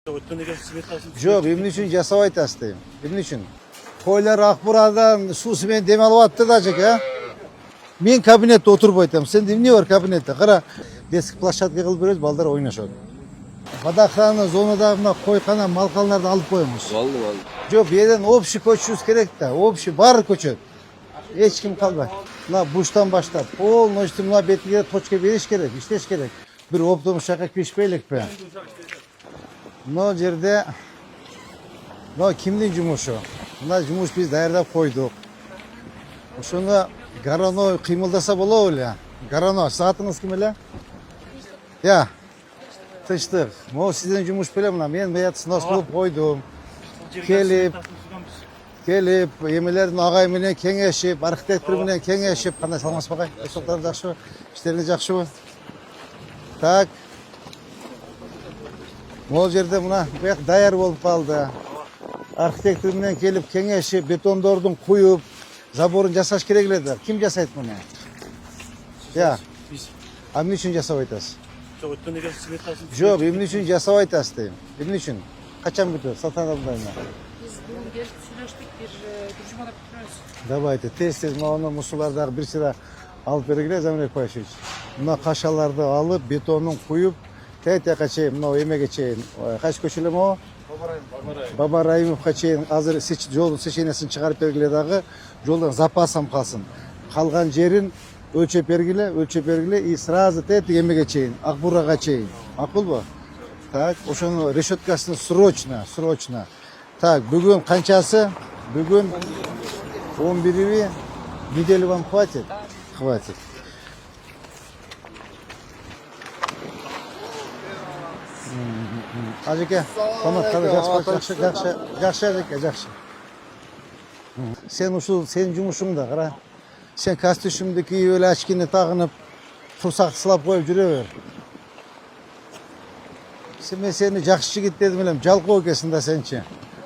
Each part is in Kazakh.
Жоқ, emne үшін жасап айтасыз дейм. Emne үшін? Қойлар Ақбурадан сусымен дем алып атты да жеке. Мен кабинетте отырып айтам. Сенде эмне бар кабинетте? Қара, детский площадка қылып береді, балдар ойнашады. Водохрана зонадагы мына койкана, малкаларды алып коебуз. Алды. Жоқ, бу жерден общий көчүбүз керек да. Общий баары көчөт. Эч ким калбайт. Мына буштан баштап полностью мына бетиге точка бериш керек, иштеш керек. Бир оптом шака киришпей элекпи? Мына жерде мына кимдин жумушу? Мына жумуш биз даярдап койдук. Ошону Гарано кыймылдаса болобу эле? Гарано, саатыңыз ким эле? Я. Тынчтык. Могу сиздин жумуш беле мына мен баят снос кылып койдум. Келип, эмелердин агай менен кеңешип, архитектор менен кеңешип, кандай саламатсыз багай? Эсоктор жакшыбы? Иштериңиз жакшыбы? Так. Могу жерде мына бияк даяр болуп калды. Архитектор менен келип кеңешип, бетондордун куюп, заборун жасаш керек эле да. Ким жасайт муну? Я. А эмне үчүн жасап айтасыз? Жоқ, эмне үчүн жасап айтасыз дейм. Эмне үчүн? Качан бүтөт? Салтанат абдайна. Biz bugün gelip süreçtik bir duruşmada bitiriyoruz. Давайте, тез мына мусулардагы бир сыра алып бергиле, Замирбек Байшевич. Мына кашаларды алып, бетонун куюп, тетяка чейин, мына эмеге чейин, кайсы көчө эле могу? Баба Раимовго чейин азыр жолдун сеченесин чыгарып бергиле дагы, жолдон запасым калсын. Калган жерин өлчөп бергиле и сразу тетик эмеге чейин, Акбурага чейин. Макулбу? Так, ошонун решеткасын срочно. Так, бүгүн канчасы? Бүгүн 11-би. Неделю вам хватит? Хватит. Ажеке, жакшы ажеке, жакшы. Сен ушул сенин жумушуңда кара. Сен костюмды кийип эле очкини тагынып, турсак сылап коюп жүрө бер. Мен сени жакшы жигит дедим элем, жалкоо экенсиң да сенчи.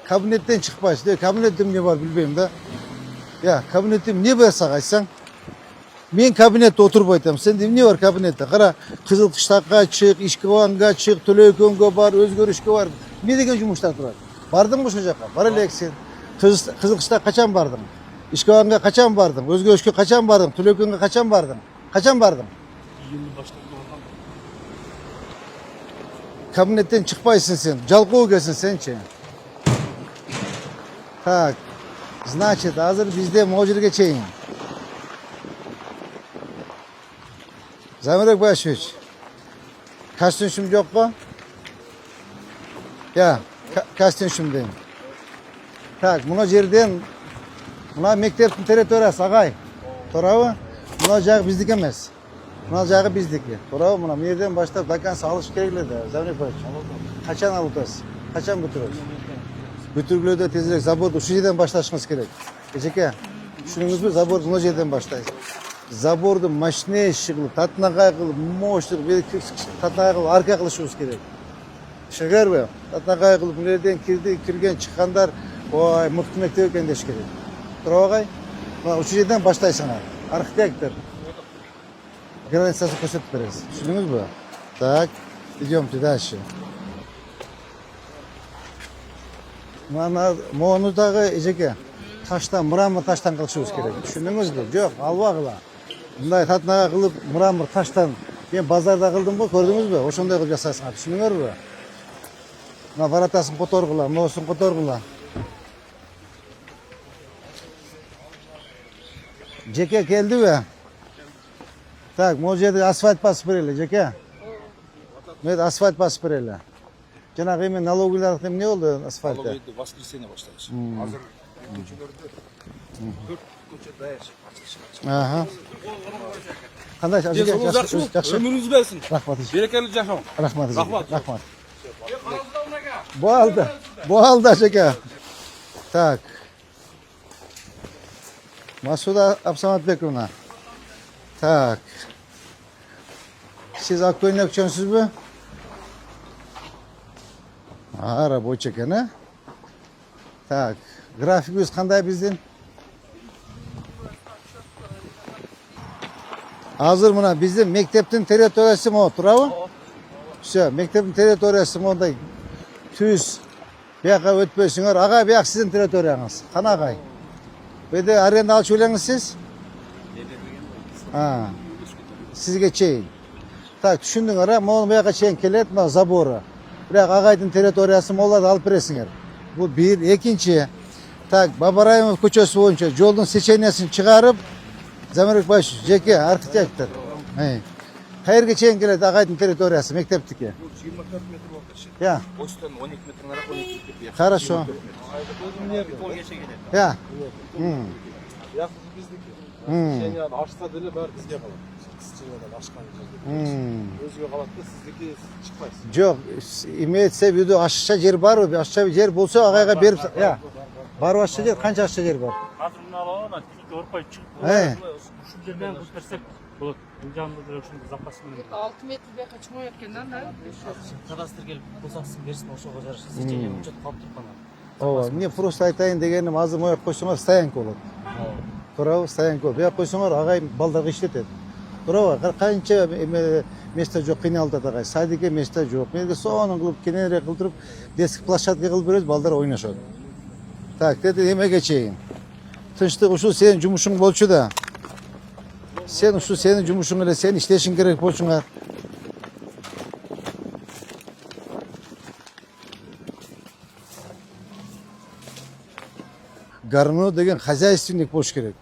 Кабинеттен чыкпайсың. Кабинетте эмне бар билбейм да. Я, кабинетте эмне бар сага айтсаң? Мен кабинетте отуруп айтам. Сенде эмне бар кабинетте? Кара, Кызыл Кыштакка чык, Ишкебанга чык, Төлөйкөнгө бар, өзгөрүшкө бар. Эмне деген жумуштар турат? Бардыңбы ошол жака? Бар элексиң. Кызыл Кыштакка качан бардың? Ишкебанга качан бардың? Өзгөрүшкө качан бардың? Төлөйкөнгө качан бардың? Качан бардың? Кабинеттен чыкпайсың сен. Жалкоо экенсиң сенчи. Так, значит, азыр бизде могу жерге чейин. Замирбек Байшевич, костюм жокпу? Я, костюм дейм. Так, мына жерден, мына мектептин территориясы агай. Туурабы? Мына жагы биздики эмес. Мына жагы биздики. Туурабы? Мына жерден баштап до конца алыш керек эле да, Замирбек Байшевич. Качан алып атасыз? Качан бүтүрөбүз? Бүтүргүлөөдө тезирээк заборду ушул жерден башташыңыз керек. Эжеке, түшүнүңүзбү? Заборду мына жерден баштайсыз. Заборду мощнейший кылып, татнагай кылып, мощный кылып, татнагай кылып арка кылышыбыз керек. Түшүнүңөрбү? Татнагай кылып, мына жерден кирген чыккандар, ой, мыкты мектеп экен деш керек. Туурабы агай? Мына ушул жерден баштайсыңар. Архитектор. Границасын көрсөтүп бересиз. Түшүндүңүзбү? Так, идёмте дальше. Мону дагы эжеке таштан, мрамор таштан кылышыбыз керек. Түшүндүңүзбү? Жок, албагыла. Мындай татнага кылып, мрамор таштан мен базарда кылдым го, көрдүңүзбү? Ошондой кылып жасайсыңар. Түшүндүңөрбү? Мына баратасын которгула, моусун которгула. Жеке келдиби? Так, могу жерде асфальт басып берели, жеке. Мен асфальт басып берели. Жанагы эми налоговыйларды эмне болду асфальтта? Налоговыйды воскресенье баштайбыз. Азыр көчөлөрдө 4 көчө даяр ачылышы. Ага. Кандай ажеке жакшы. Өмүрүңүз берсин. Рахмат. Берекелүү жашоң. Рахмат. Болду ажеке. Так. Масуда Абсаматбековна. Так. Сиз ак көйнөкчөсүзбү? Рабочий экен, а? Так, графигибиз кандай биздин? Азыр мына биздин мектептин территориясы могу, туурабы? Все, мектептин территориясы мондай Tüz. Buyaka ötpösüңөр. Agay buyak sizin territoriyanız. Kana agay. Bede arenda alçı öyleniz siz? Ha. Sizge çeyin. Tak düşündüңөр ha, moğol buyaka çeyin kelet, ma zabora. Birak agaydın territoriyası moğollar da alıp beresinler. Bu bir. Ekinci. Tak Babarayımov köçösü boyunca yolun seçeneğini çıkarıp Zamerek baş, jeke, arkitektor. Hayırga çeyin kelet agaydın territoriyası, mekteptiki. Bu 24 metre orta şey. Ya, Ostan 12 metre narak 12 metre. хорошо. Kol geçe gelir. Ya. Yakıt bizdeki. Hmm. Sen yani açsa dili bari bizge kalır. Kısçılardan açkan yiyeceğiz. Özgür kalıp da sizdeki çıkmayız. Yok, imeyetse bir de aşağı yer var mı? Aşağı bir yer bulsa agayga berip, ya. Var aşağı yer, kança aşağı yer var? Hazır bunu alalım ama örpay çık. He. Şu yerden göstersek bulut. Canlı bir şunu zapasını. 6 metre bir kaçma yapkendan da. Kadastır gelip bozaksın versin o şoğa jarışı. Seçeneği uçat kaptır bana. Ова, не просто айтайын дегенім азыр моя қойсаңар стоянка болады. Тура стоянка болады. Буяқ қойсаңар ағай балдарға иштетеді. Тура қанша место жоқ қиналдады ағай. Садике место жоқ. Менде соның қылып кененірек қылдырып детский площадка қылып береді, балдар ойнашады. Так, деді емеге чейін. Тыныштық ушу сенің жұмышың болчу да. Сен ушу сенің жұмышың эле, сен иштешиң керек болчуңар. Garını деген хозяйственник болуш керек.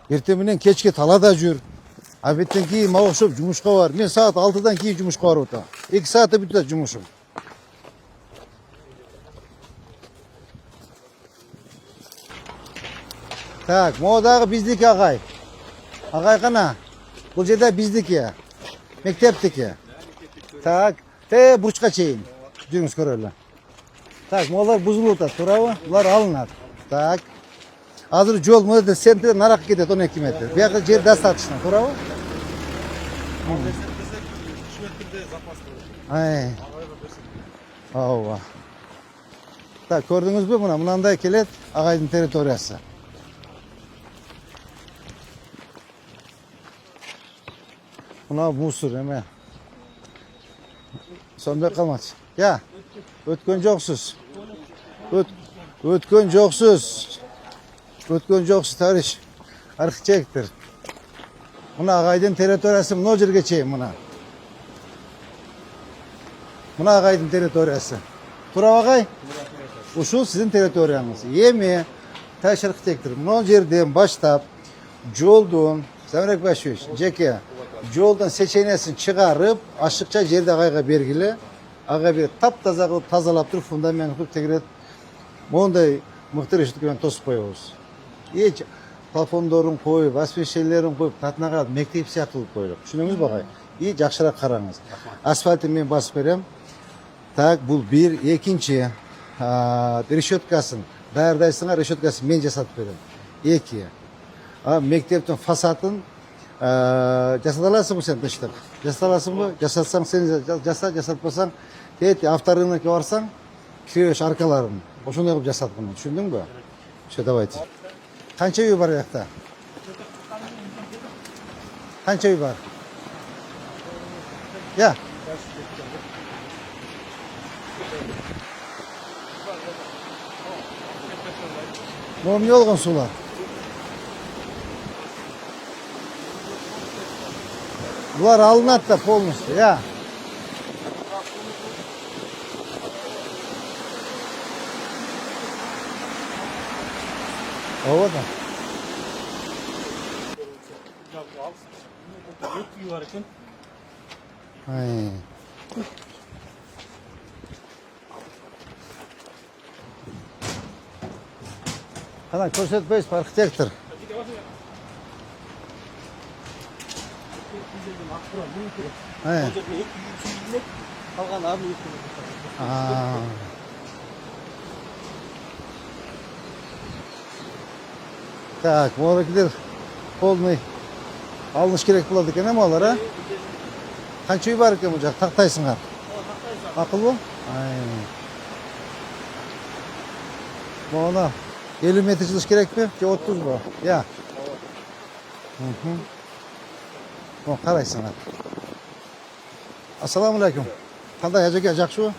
Эртең менен кечке талада жүр. Обедтен кийин мага окшоп жумушка бар. Мен саат 6-дан кийин жумушка барып атам. 2 саатта бүтөт жумушум. Так, могу дагы биздики агай. Агай кана. Бул жерде биздики. Мектептики. Так, бурчка чейин. Жүрүңүз көрөлү. Так, моголар бузулуп атат, туурабы? Булар алынат. Так. Азыр жол мына центр нарак кетет 12 метр. Бияка жер достаточно, туурабы? Ай. Ооба. Так, көрдүңүзбү? Мына мынандай келет агайдын территориясы. Мына мусор эме. Сонбой калмачы. Я. Өткөн жоксуз. Өткөн жоксуз. Өткөн жоксуз, товарищ архитектор. Мына агайдын территориясы мына жерге чейин мына. Мына агайдын территориясы. Тура агай? Ушул сиздин территорияңыз. Эми товарищ архитектор, мына жерден баштап жолдун, Замирек Башевич, жеке жолдун сеченесин чыгарып, ашыкча жерди агайга бергиле. Ага бир таптаза кылып тазалап туруп фундамент кылып тегерет. Мондай мыкты решеткамен тосуп коебуз. Плафондорун коюп, освещениелерин коюп, татнага мектеп сыяктуу кылып коелук. Түшүнүңүзбү агай? Жакшыраак караңыз. Асфальтты мен басып берем. Так, бул бир, экинчи решеткасын даярдайсыңар, решеткасын мен жасатып берем. Эки. Мектептин фасадын жасата аласыңбы сен тыштап? Жасата аласыңбы? Жасатсаң сен жасатпасаң, авторыныкке барсаң, киребеш аркаларын. Ошондой кылып жасаткын. Түшүндүңбү? Все, давайте. Канча үй бар жакта? Канча үй бар? Я. Могу эмне болгон суулар? Булар алынат да полностью, я. Ооба да. Үй бар екен. Кана көрсөтпөйсүз архитектор. Қалған арын Так, молодыкилер полный алыныш керек болот экен эми алар, а? Канча үй бар экен бул жак? Тактайсыңар. Акылбы? Могуна 50 метр жылыш керекпи? Же 30бу? Я. Карайсыңар. Ассаламу алейкум. Кандай ажеке, жакшыбы?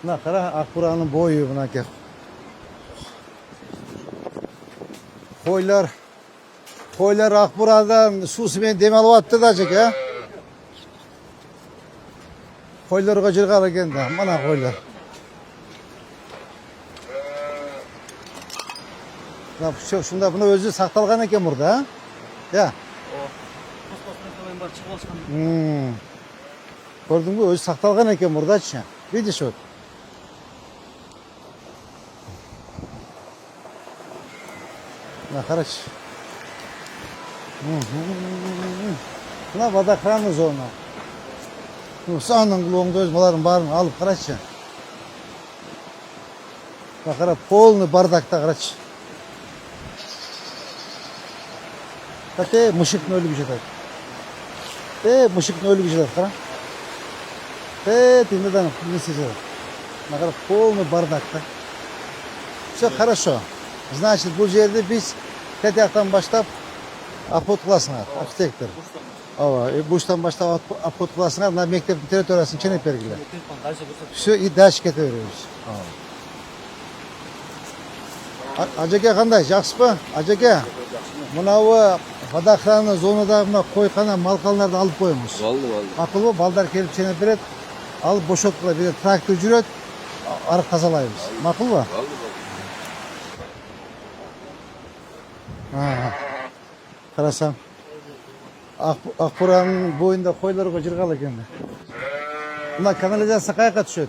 Buna qara, Akburanın boyu buna ki. Qo'ylar Akburadan suvsimen dem olyapti dajik ha. Qo'ylarga jirg'al ekanda, mana qo'ylar. Shunda buni o'zi saqtalgan ekan burada, ha? Ya. Kosmosdan var çıkıp alışkan. Gördün mü? Özü saqtalgan ekan burada-chi. Видишь вот. Na qaraç. Buna vadakranı zona. Sanın qulog'unda o'z malarini barini olib qarachi. Qara полный bardakda qarachi. Kate mushukni o'lib jetadi. Mushukni o'lib jetadi, qara. Tindadan ne сидел. Qara полный bardakda. Все хорошо. Значит, bu жерде biz Katyak'tan başlap apot klasına, arxitektor. Ava, buçtan başlap apot klasına, na mektep territoriyasını çenep bergiler. Все, и дальше кетебeriyoruz. Ajaka qanday, yaxshimi? Ajaka. Munavi vadakranı zonada mına qo'yqana malqallarni olib qo'yamiz. Oldu. Maqulmi? Balдар kelib çenep beradi. Alıb boşotqila beradi, traktor жүрadi, ariq tazalaymiz. Maqulmi? Qarasam. Akburanın boyunda qo'ylarga jirg'al ekan. Buna kanalizatsiya qayerga tushadi?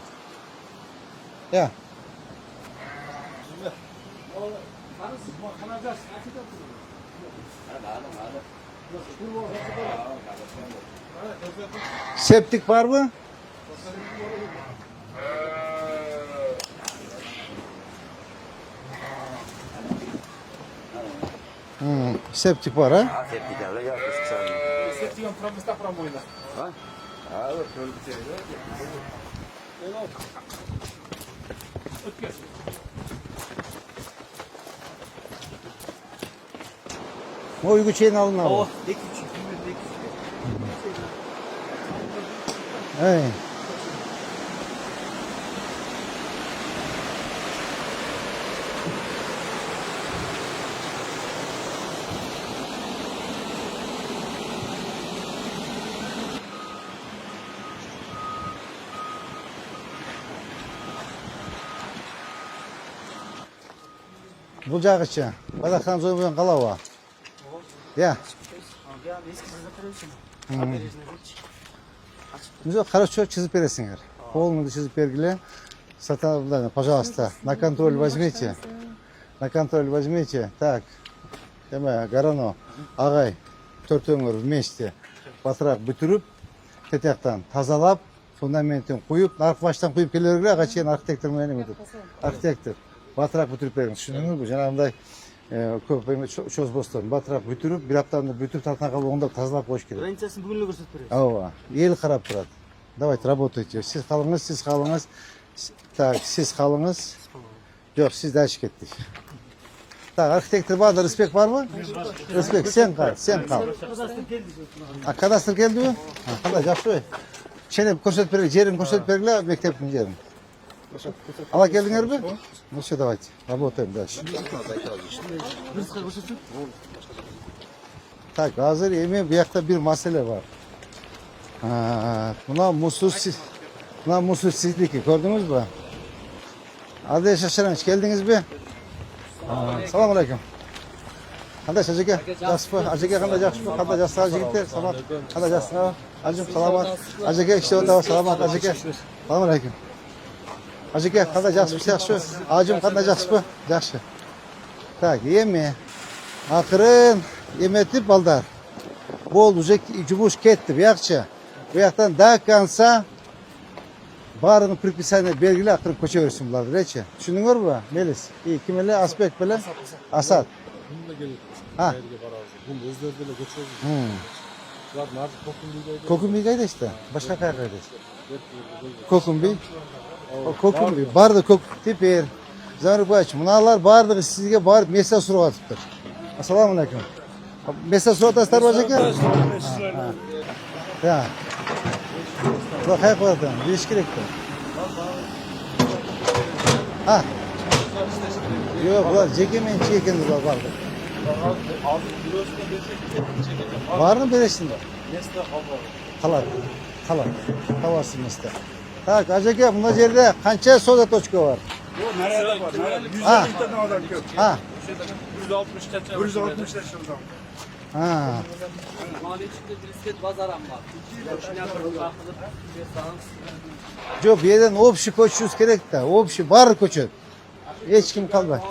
Ya. Septik bormi? Septik var ha? Септигом промыста промойна. Вот только тебе. O uygu çeyini alın abi. О, екі Hey. Bu jag'ichi. Vadakran zo'ygan qalava. Ya. eski zaten Bize хорошо çizip veresinler. Полный çizip vergile. Сатан, пожалуйста, на контроль возьмите. На контроль возьмите. Так. Деме, Гарано, ағай, төртөңөр вместе батырақ бүтүрүп, кетяктан тазалап, фундаментин куюп, нарық баштан куюп келе бергиле, ага чейин архитектор менен өтүп. Архитектор батырақ бүтүрүп бериңиз. Түшүндүңүзбү? Жанагындай көп чоз бостон батырақ бүтүрүп, бир аптаны бүтүп тартына калып оңдоп тазалап коюш керек. Границасын бүгүн эле көрсөтүп беребиз. Ооба, эл карап турат. Давайте работайте. Siz kalınız. Так, siz kalınız. Yok, siz ders gittik. Так, arxitektör var da respekt var mı? Respekt, sen kal. Kadastr geldi mi? Qanday, yaxshi. Çene ko'rsatib bergil, jerini ko'rsatib bergil, mektepning jerini. Ала keldinglarmi? Ну все, давайте. Работаем дальше. Так, hozir endi bu yoqda bir masala bor. Buna musulsizlik, gördünüz mü? Hadi şaşırınç, geldiniz mi? Selamun aleyküm. Kandaş Acıke, Jasper, Acıke kandaş Jasper, kandaş Jasper Acıke, selamat, kandaş Jasper, Acım selamat, Acıke işte orada selamat Acıke, selamun aleyküm. Acıke kandaş Jasper, Jasper, Acım kandaş Jasper, Jasper. Tak, yeme, akırın, yemetip baldar. Bol uzak cubuş ketti, bir yakça. Bu yaktan daha kansa, barını предписание belgili akırıp koça versin bunlar, reçe. Düşündünüz mü? Melis, iyi, kimele aspekt böyle? Asad. Bununla gelip Ha. Bunu özlerdiyle geçiyoruz. Zaten artık Kokumbi'deydi. Kokumbi'deydi işte. Başka kayakaydı. Kokumbi. Kokumbi. Bardı tiper. Zanrı baş. Bunlar bardı sizge bar mesaj soru atıptır. Assalamu aleyküm. Mesaj soru atastar olacak ya. Ya. Bak hayat vardı. Bir iş gerekti. Ha. Yok ulan cekemençi ekeniz var vardı. Abi kilosu da çekeceğim. Var mı beresinde? Nesne hava. Kalar. Kalar. Tavası mısın? Tak acaba bunda yerde kança soda toçka var. Bu nerede var? Nerede? 150 Ha. tane adam yok. Ha. 160 tetre. 160 da şuradan. Ha. Mahalle içinde birisket bazar ama. Koşuna bırakılır. Bir sağınız. Jo bir yerden opşi koçuz gerek de. Opşi var koçu. Hiç kim kalmadı.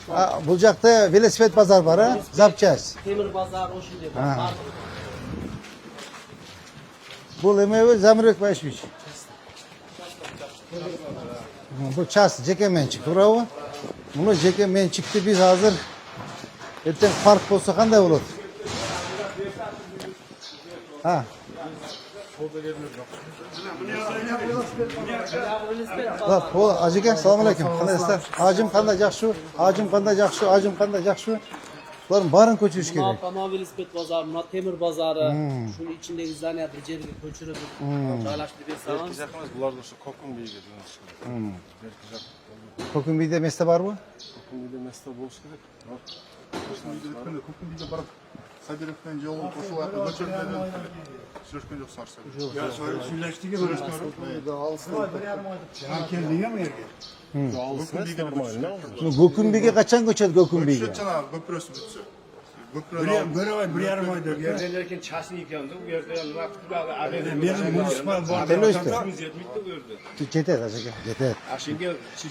Ha, Bulcak'ta velosiped pazar var ha. Zapacağız. Temir bazar o şimdi. Ha. Bu emeği zamirek başmış. Bu ças cekemen çıktı bravo. Bunu cekemen çıktı biz hazır. Erten fark olsa kanday olur. Ha. Bak o acıke selamünaleyküm. Kandaşlar. Acım kandacak şu. Acım kandacak şu. Acım kandacak şu. Bunların barın koçu iş gerek. Buna velosiped bazarı, buna temir bazarı. Şunun içinde izlenen becerilik köçürüdür. Çaylaştı bir sağınız. Bunlar da şu kokun bilgi diyorlar. Kokun bir de mesle var mı? Kokun bilgi mesle boş gerek. Kokum bir de barak. Sabireften yolun koşu hakkında çökmeden. Sürüşken yok sarsa. Ya söyleşti ki böyle. Ya kendine mi yerge? Kokum bir de normal. Gokun bilgi kaçan koçadı Gokun bilgi? Şu çana göpürüsü bütçü. Bir yer oydu. Yerlerken çasını yıkandı. Bu yerde vakti Benim munisipal var. Telo işte. yetmekte Cetet acıke. Cetet. Şimdi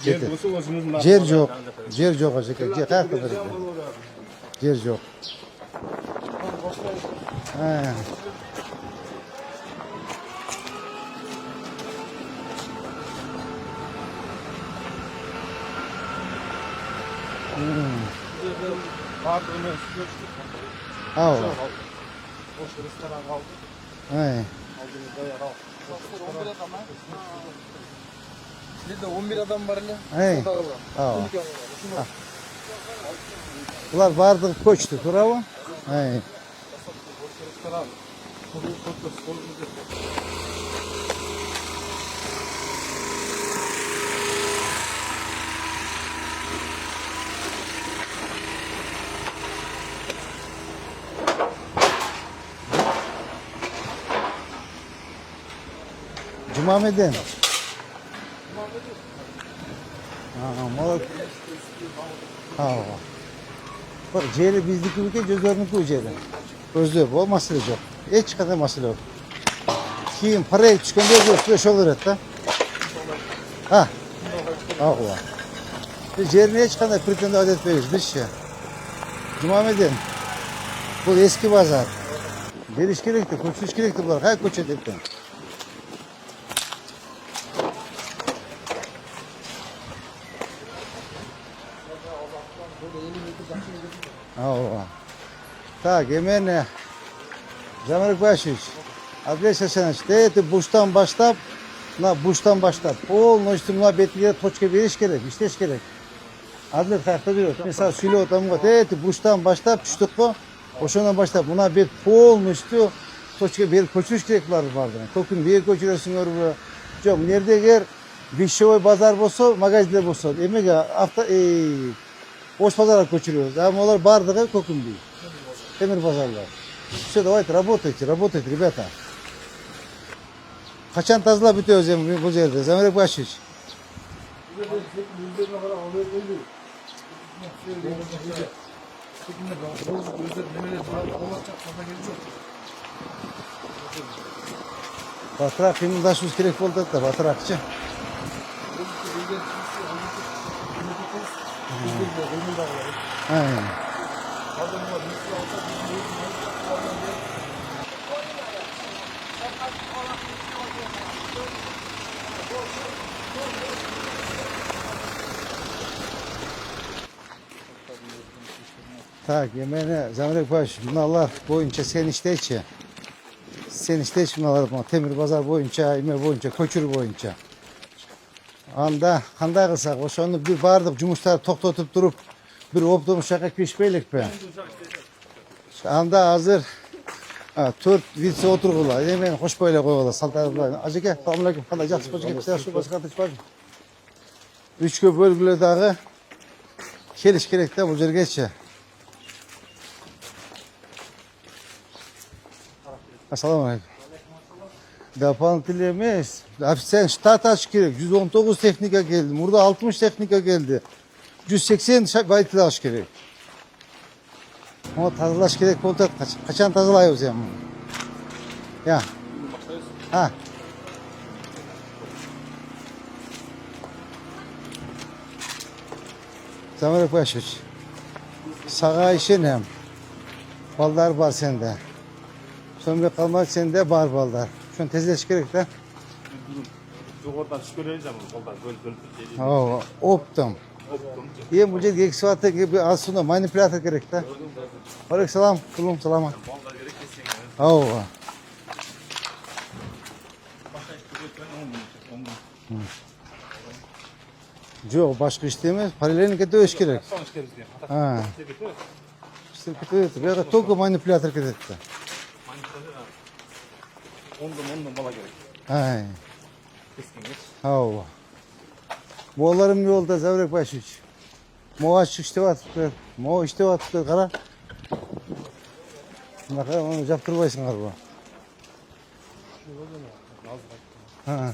yer bulsa özümüz Cer yok. Cer yok acıke. Cer kalk kadar. Cer yok. He. Vardı öyle göçtük. Ha o. Boş restoran kaldı. He. Aldığımızda yer al. 11 adam var hele. He. Ha o. Bunlar vardı koçtu. Bravo. He. Restoran. Koruyu koruyu koruyu. Cumameden. Mal. Ha. Bak ceyli bizdeki ülke gözlerini ülkede. Özlüyor bu masal yok. Hiç kadar masal yok. Kim paraya çıkan bir yok. Beş olur hatta. Ha. Ha o. Ceyli hiç kadar pretende adet veriyoruz. Bir şey. Cumameden. Bu eski pazar. Geliş gerekti, koçuş gerekti bunlar. Her koç edekten. Ава. Так, именно Замарик Башевич, Андрей Сасанович, ты бушtan başlap, бушtan başlap. Полностью мына бетиге точка бериш керек, иштеш керек. Адлер каякта жүрөт. Мен сага сүйлөп атам го, ты бушtan başlap, түштүк го. Ошондон баштап мына бет полностью точка берип көчүрүш керек булар барды. Токун бие көчүрөсүңөрбү? Жок, мына жерде эгер вещевой базар болсо, магазиндер болсо, эмеге Ош пазара көчүрөбүз. А олар бардыгы көкүмбүй. Темир базарлар. Все, давайте работайте, ребята. Качан тазалап бүтөбүз эми бул жерде? Замирек Башевич. Батыраак кыймылдашыбыз керек болуп атат да, батыраакчы. Tak, yemeğine Zamirek Baş, bunlar boyunca sen işteyçi. Sen işteyçi bunlar temir pazar boyunca, ime boyunca, köçür boyunca. Anda kандай kılsak, ошону bir bardık жұмыстар to'xtatib durup bir optum şaka pişmeylik be. Anda hazır Ha, 4 vitse oturgula. Hemen hoş böyle koygula. Saltarlar. Ajike, selamünaleyküm. Qanday жақсы qo'shib ketibsiz? Shu boshqa qatnashib 3 bölgüledagi kelish kerakda bu yergacha. Assalomu alaykum. Doполнительный emas. Ofisiant shtat achish kerak. 119 texnika geldi. Burada 60 texnika geldi. 180 bayt achish kerak. Ama tazalash kerak bo'ldi. Qachon tozalaymiz ham? Ya. Ha. Zamirek Başuç. Sağa işin hem. Ballar var sende. Sömre kalmak sende var ballar. Şunu tezleş gerek de. Yukarıdan çıkaracağım koldan böyle Oo, optum. İyi bu cid geçi saate gibi aslında manipülatör gerek de. Aleyküm selam. Kulum selam. Oo. Yok başka iş değil mi? Paralelini kete öş gerek. Ha. İşte kete öş. Ya toku manipülatör kete. Ondan bala gerek. Ay. Oo. Boğalarım yolda Zavrek Başuç. Moğaç işte var. Moğaç işte var. Kara. Bakalım onu yaptırmayasın galiba. Ha.